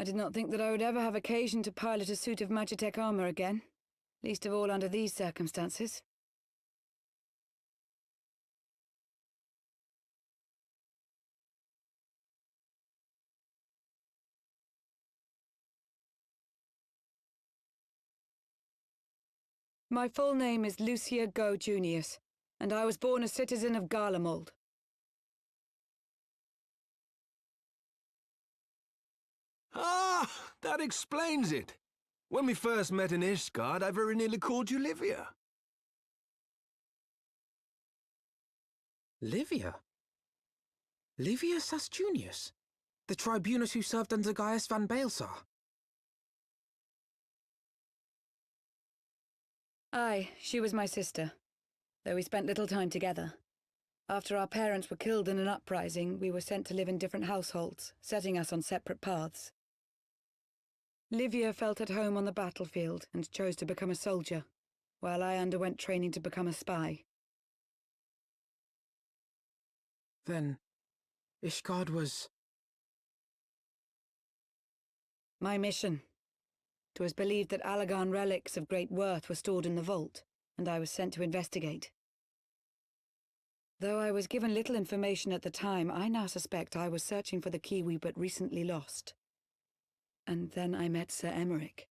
I did not think that I would ever have occasion to pilot a suit of Magitech armor again, least of all under these circumstances. My full name is Lucia Go Junius, and I was born a citizen of Garlemald. Ah, that explains it. When we first met in Ishgard, I very nearly called you Livia. Livia? Livia Sasjunius? The tribunus who served under Gaius van Baelsar? Aye, she was my sister, though we spent little time together. After our parents were killed in an uprising, we were sent to live in different households, setting us on separate paths. Livia felt at home on the battlefield and chose to become a soldier, while I underwent training to become a spy. Then, Ishgard was... My mission. It was believed that Allagan relics of great worth were stored in the vault, and I was sent to investigate. Though I was given little information at the time, I now suspect I was searching for the key we but recently lost. And then I met Sir Emmerich.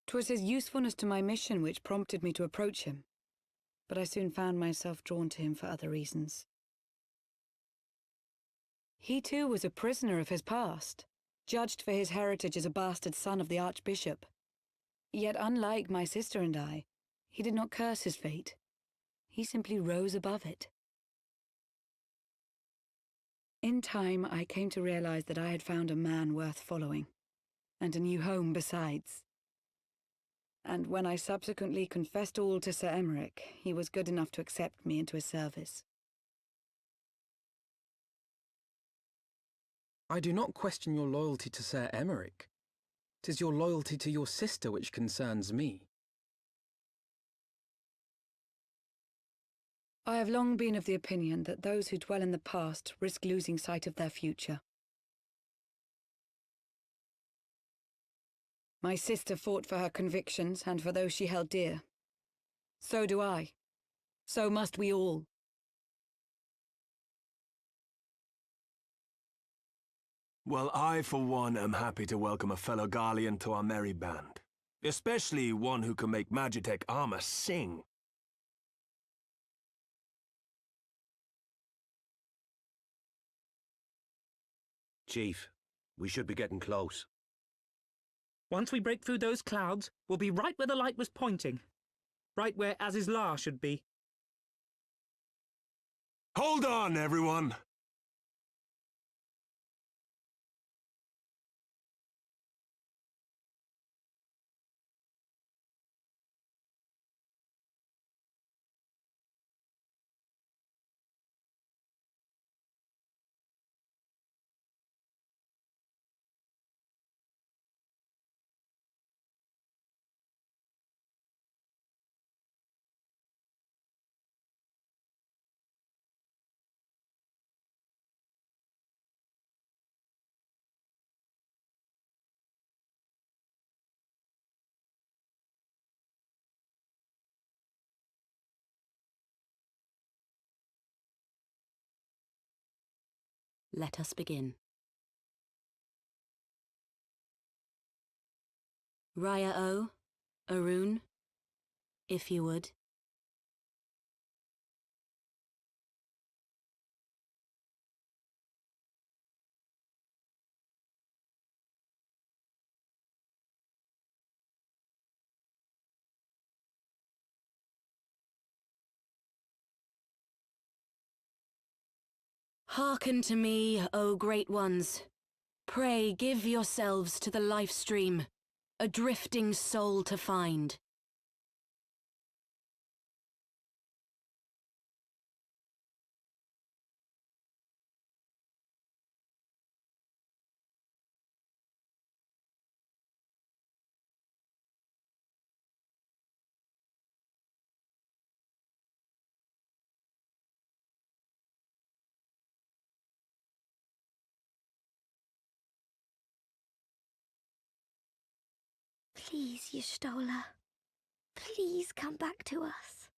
'Twas his usefulness to my mission which prompted me to approach him, but I soon found myself drawn to him for other reasons. He too was a prisoner of his past, judged for his heritage as a bastard son of the Archbishop. Yet unlike my sister and I, he did not curse his fate. He simply rose above it. In time, I came to realize that I had found a man worth following, and a new home besides. And when I subsequently confessed all to Sir Emmerich, he was good enough to accept me into his service. I do not question your loyalty to Sir Emmerich. 'Tis your loyalty to your sister which concerns me. I have long been of the opinion that those who dwell in the past risk losing sight of their future. My sister fought for her convictions and for those she held dear. So do I. So must we all. Well, I, for one, am happy to welcome a fellow Garlean to our merry band. Especially one who can make Magitech armor sing. Chief, we should be getting close. Once we break through those clouds, we'll be right where the light was pointing. Right where Azizlar should be. Hold on, everyone! Let us begin. Raya O, Arun, if you would. Hearken to me, O great ones. Pray give yourselves to the life stream, a drifting soul to find. Please, Y'shtola. Please come back to us.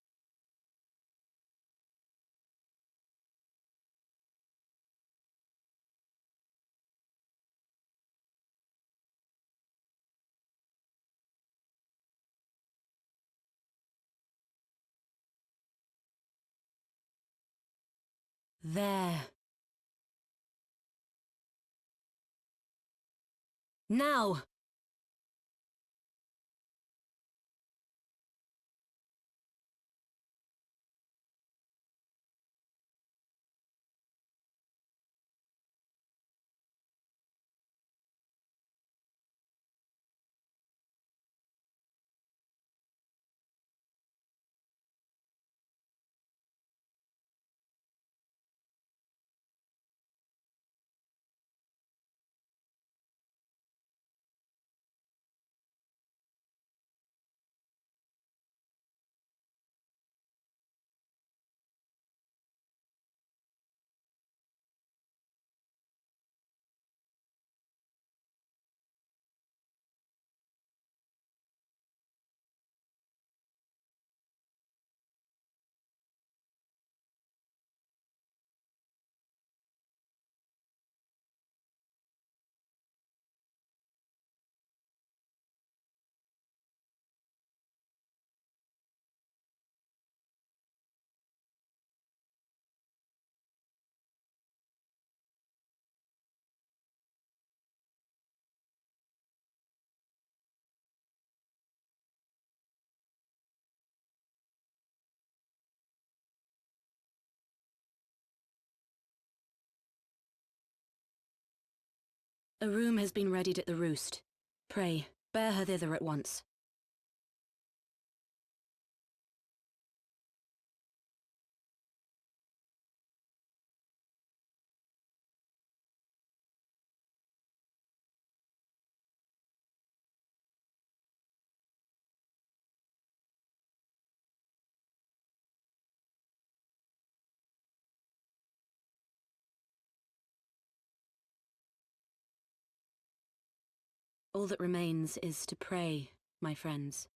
There. Now! A room has been readied at the roost. Pray, bear her thither at once. All that remains is to pray, my friends.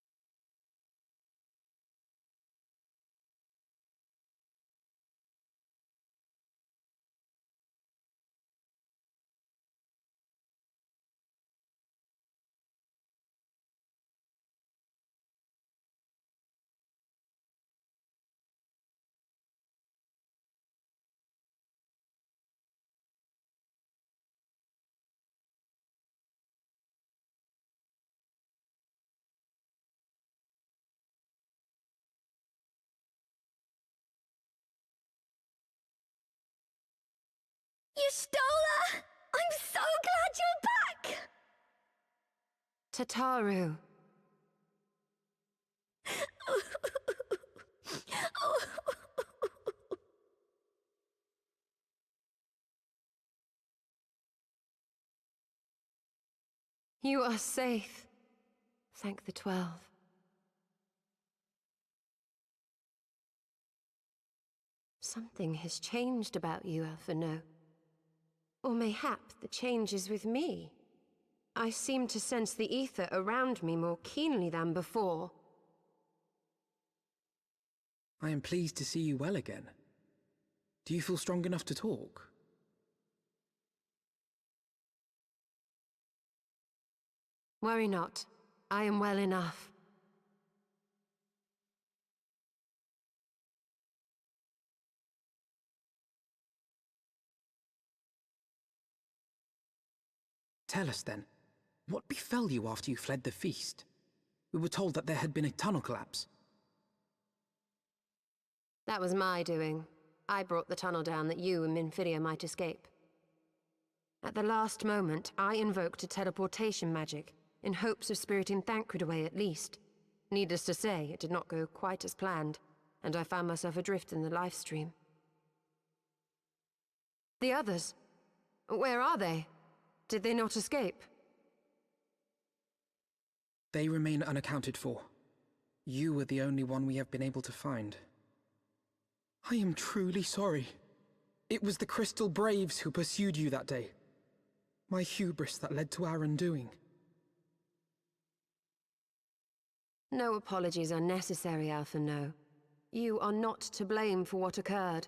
Y'shtola! I'm so glad you're back! Tataru. You are safe. Thank the 12. Something has changed about you, Alphino. Or mayhap the change is with me. I seem to sense the ether around me more keenly than before. I am pleased to see you well again. Do you feel strong enough to talk? Worry not. I am well enough. Tell us then, what befell you after you fled the feast? We were told that there had been a tunnel collapse. That was my doing. I brought the tunnel down that you and Minfidia might escape. At the last moment, I invoked a teleportation magic, in hopes of spiriting Thancred away at least. Needless to say, it did not go quite as planned, and I found myself adrift in the life stream. The others? Where are they? Did they not escape? They remain unaccounted for. You were the only one we have been able to find. I am truly sorry. It was the Crystal Braves who pursued you that day. My hubris that led to our undoing. No apologies are necessary, Alphino. You are not to blame for what occurred.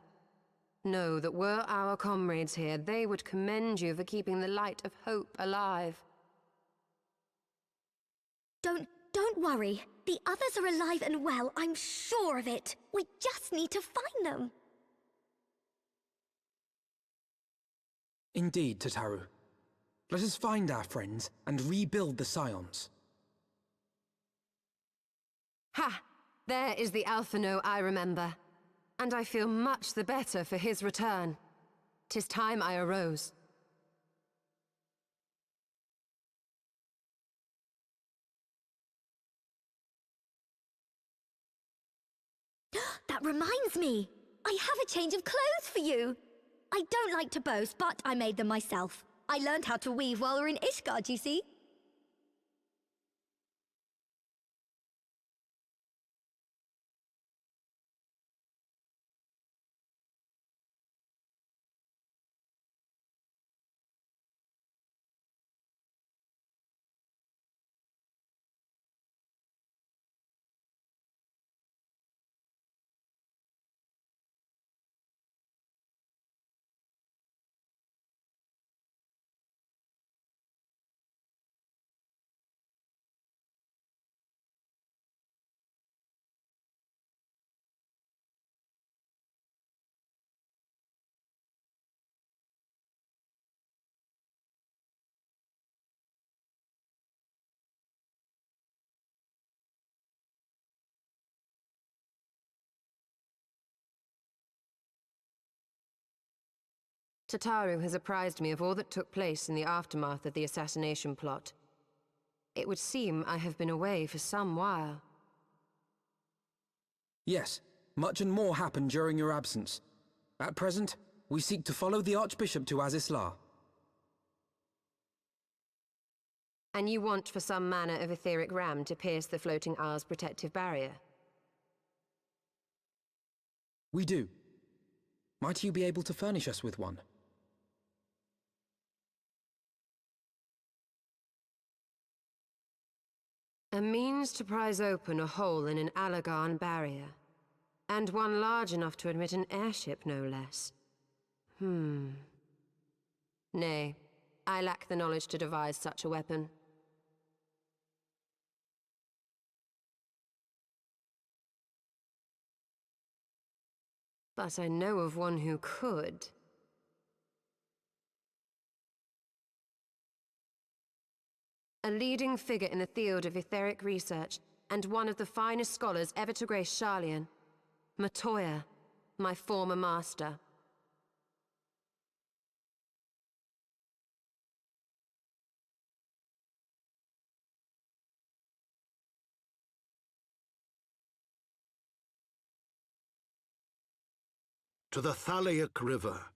Know that were our comrades here, they would commend you for keeping the light of hope alive. Don't worry. The others are alive and well, I'm sure of it. We just need to find them. Indeed, Tataru. Let us find our friends and rebuild the Scions. Ha! There is the Alphino I remember. And I feel much the better for his return. 'Tis time I arose. That reminds me. I have a change of clothes for you. I don't like to boast, but I made them myself. I learned how to weave while we're in Ishgard, you see. Tataru has apprised me of all that took place in the aftermath of the assassination plot. It would seem I have been away for some while. Yes, much and more happened during your absence. At present, we seek to follow the Archbishop to Azisla. And you want for some manner of etheric ram to pierce the floating isle's protective barrier? We do. Might you be able to furnish us with one? A means to prise open a hole in an Allagan barrier. And one large enough to admit an airship, no less. Nay, I lack the knowledge to devise such a weapon. But I know of one who could. A leading figure in the field of etheric research, and one of the finest scholars ever to grace Sharlayan. Matoya, my former master. To the Thalaic River,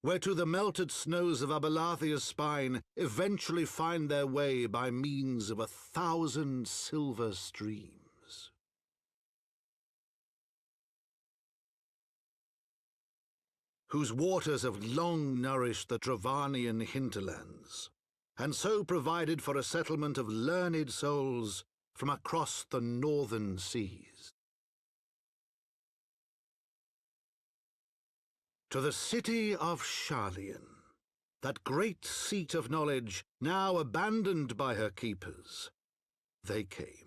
where to the melted snows of Abelathia's spine eventually find their way by means of 1,000 silver streams. Whose waters have long nourished the Dravanian hinterlands, and so provided for a settlement of learned souls from across the northern seas. To the city of Sharlayan, that great seat of knowledge now abandoned by her keepers, they came.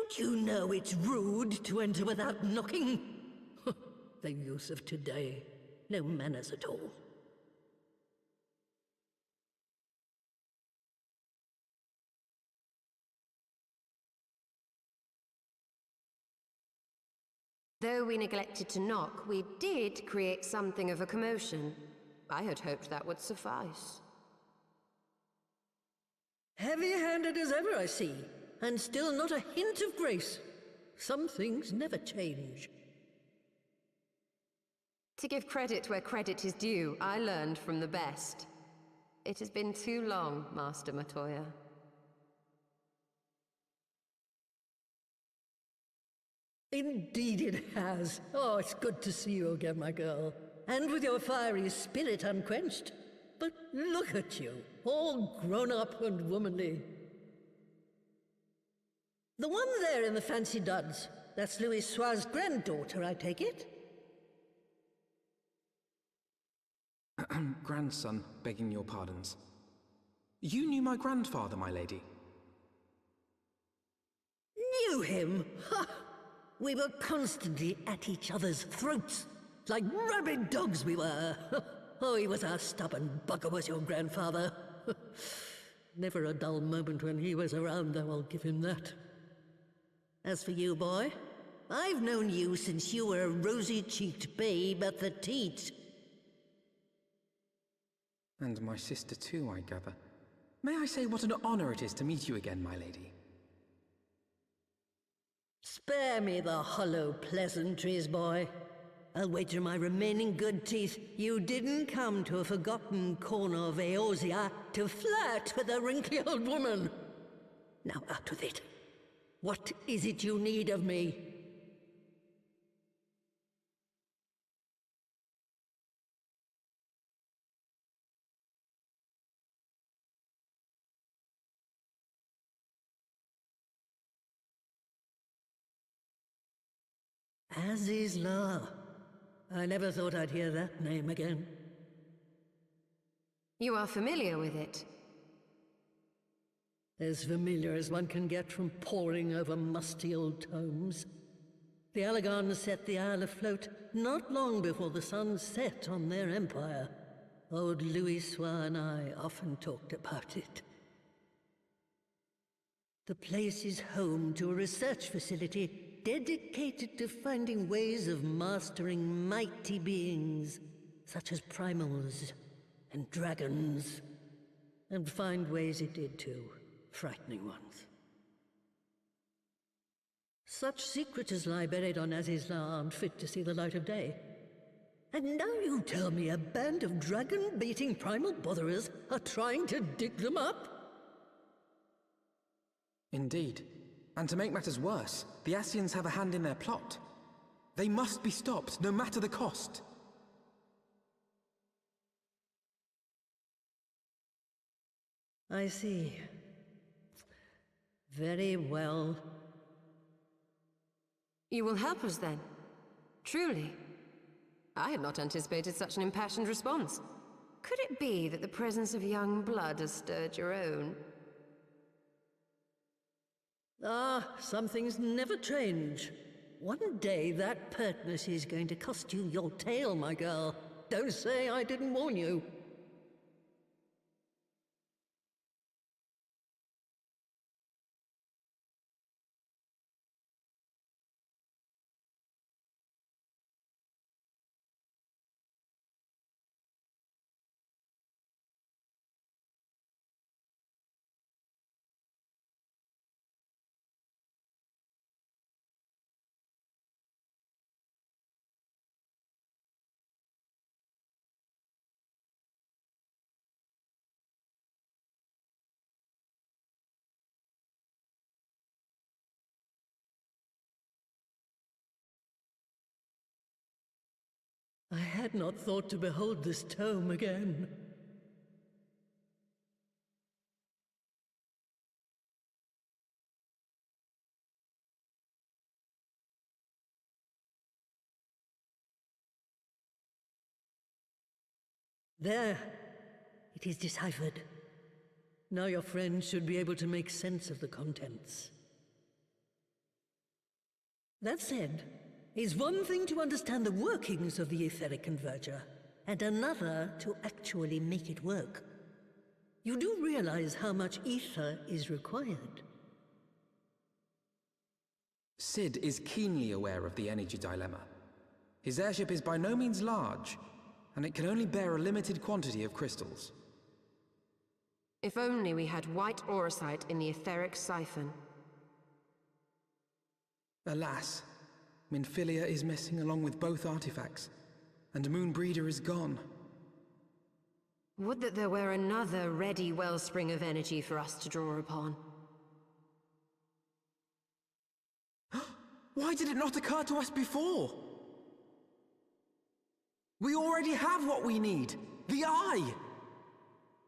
Don't you know it's rude to enter without knocking? The youth of today. No manners at all. Though we neglected to knock, we did create something of a commotion. I had hoped that would suffice. Heavy-handed as ever, I see, and still not a hint of grace. Some things never change. To give credit where credit is due, I learned from the best. It has been too long, Master Matoya. Indeed it has. Oh, it's good to see you again, my girl. And with your fiery spirit unquenched. But look at you, all grown up and womanly. The one there in the fancy duds, that's Louis Soir's granddaughter, I take it? Grandson, begging your pardons. You knew my grandfather, my lady. Knew him? Ha! We were constantly at each other's throats. Like rabid dogs we were. Oh, he was a stubborn bugger, was your grandfather. Never a dull moment when he was around, though, I'll give him that. As for you, boy, I've known you since you were a rosy-cheeked babe at the teat. And my sister too, I gather. May I say what an honor it is to meet you again, my lady? Spare me the hollow pleasantries, boy. I'll wager my remaining good teeth you didn't come to a forgotten corner of Eorzea to flirt with a wrinkly old woman. Now out with it. What is it you need of me? Azizla. I never thought I'd hear that name again. You are familiar with it? As familiar as one can get from poring over musty old tomes. The Allagans set the Isle afloat not long before the sun set on their empire. Old Louis Soir and I often talked about it. The place is home to a research facility dedicated to finding ways of mastering mighty beings, such as primals and dragons. And find ways it did too, frightening ones. Such secrets as lie buried on Azizla aren't fit to see the light of day. And now you tell me a band of dragon-baiting primal botherers are trying to dig them up? Indeed. And to make matters worse, the Ascians have a hand in their plot. They must be stopped, no matter the cost. I see. Very well. You will help us then? Truly? I had not anticipated such an impassioned response. Could it be that the presence of young blood has stirred your own? Ah, some things never change. One day that pertness is going to cost you your tail, my girl. Don't say I didn't warn you. I had not thought to behold this tome again. There. It is deciphered. Now your friend should be able to make sense of the contents. That said, it's one thing to understand the workings of the etheric converger, and another to actually make it work. You do realize how much ether is required? Sid is keenly aware of the energy dilemma. His airship is by no means large, and it can only bear a limited quantity of crystals. If only we had white auracite in the etheric siphon. Alas, Minfilia is missing along with both artifacts, and Moonbreeder is gone. Would that there were another ready wellspring of energy for us to draw upon. Why did it not occur to us before? We already have what we need! The Eye!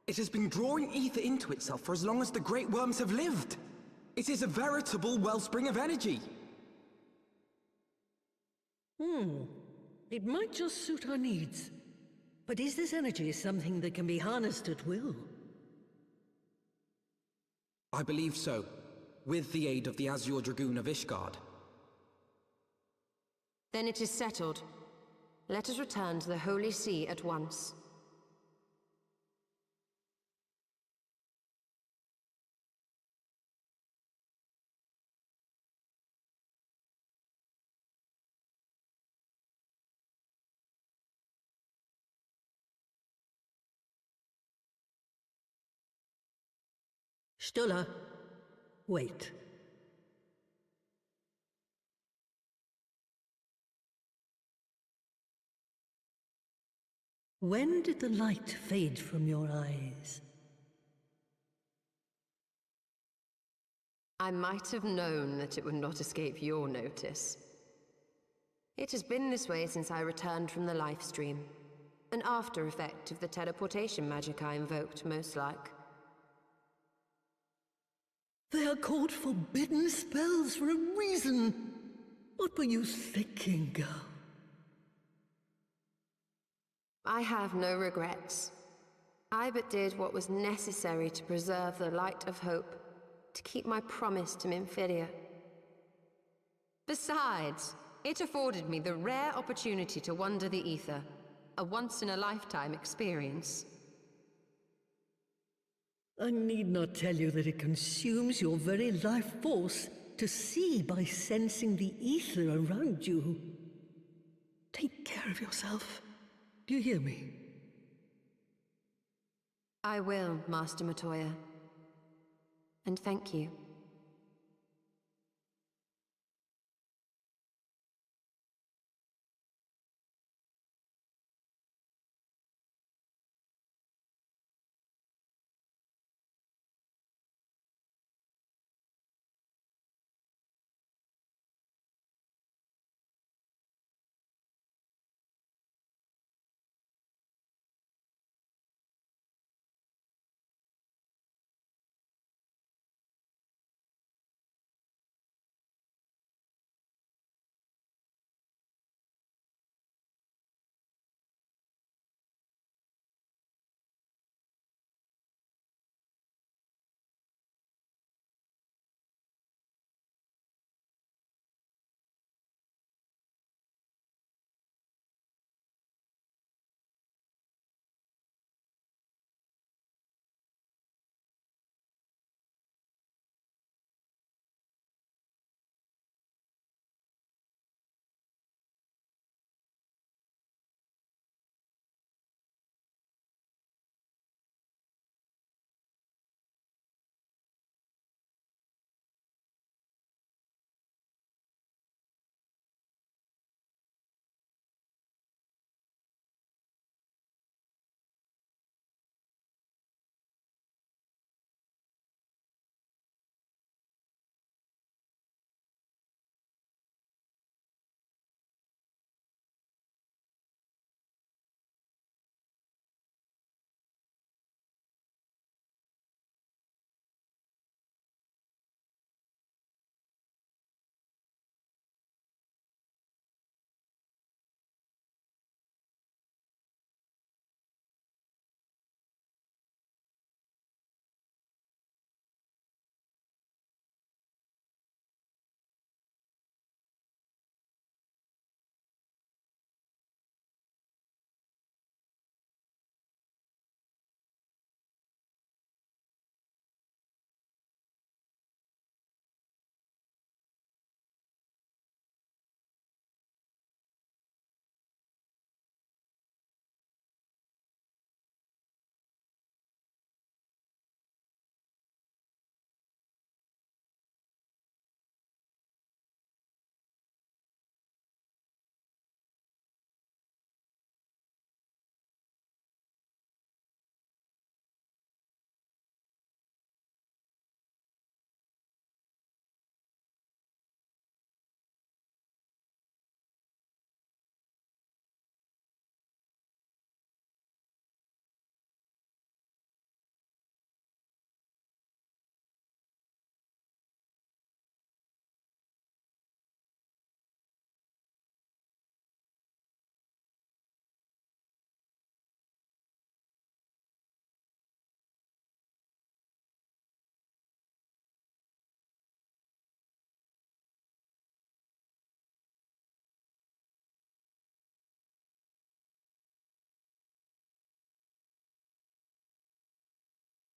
It has been drawing ether into itself for as long as the Great Worms have lived. It is a veritable wellspring of energy. It might just suit our needs. But is this energy something that can be harnessed at will? I believe so, with the aid of the Azure Dragoon of Ishgard. Then it is settled. Let us return to the Holy See at once. Stola, wait. When did the light fade from your eyes? I might have known that it would not escape your notice. It has been this way since I returned from the life stream. An after effect of the teleportation magic I invoked, most like. They are called forbidden spells for a reason. What were you thinking, girl? I have no regrets. I but did what was necessary to preserve the light of hope, to keep my promise to Minfilia. Besides, it afforded me the rare opportunity to wander the ether, a once-in-a-lifetime experience. I need not tell you that it consumes your very life force to see by sensing the ether around you. Take care of yourself. Do you hear me? I will, Master Matoya. And thank you.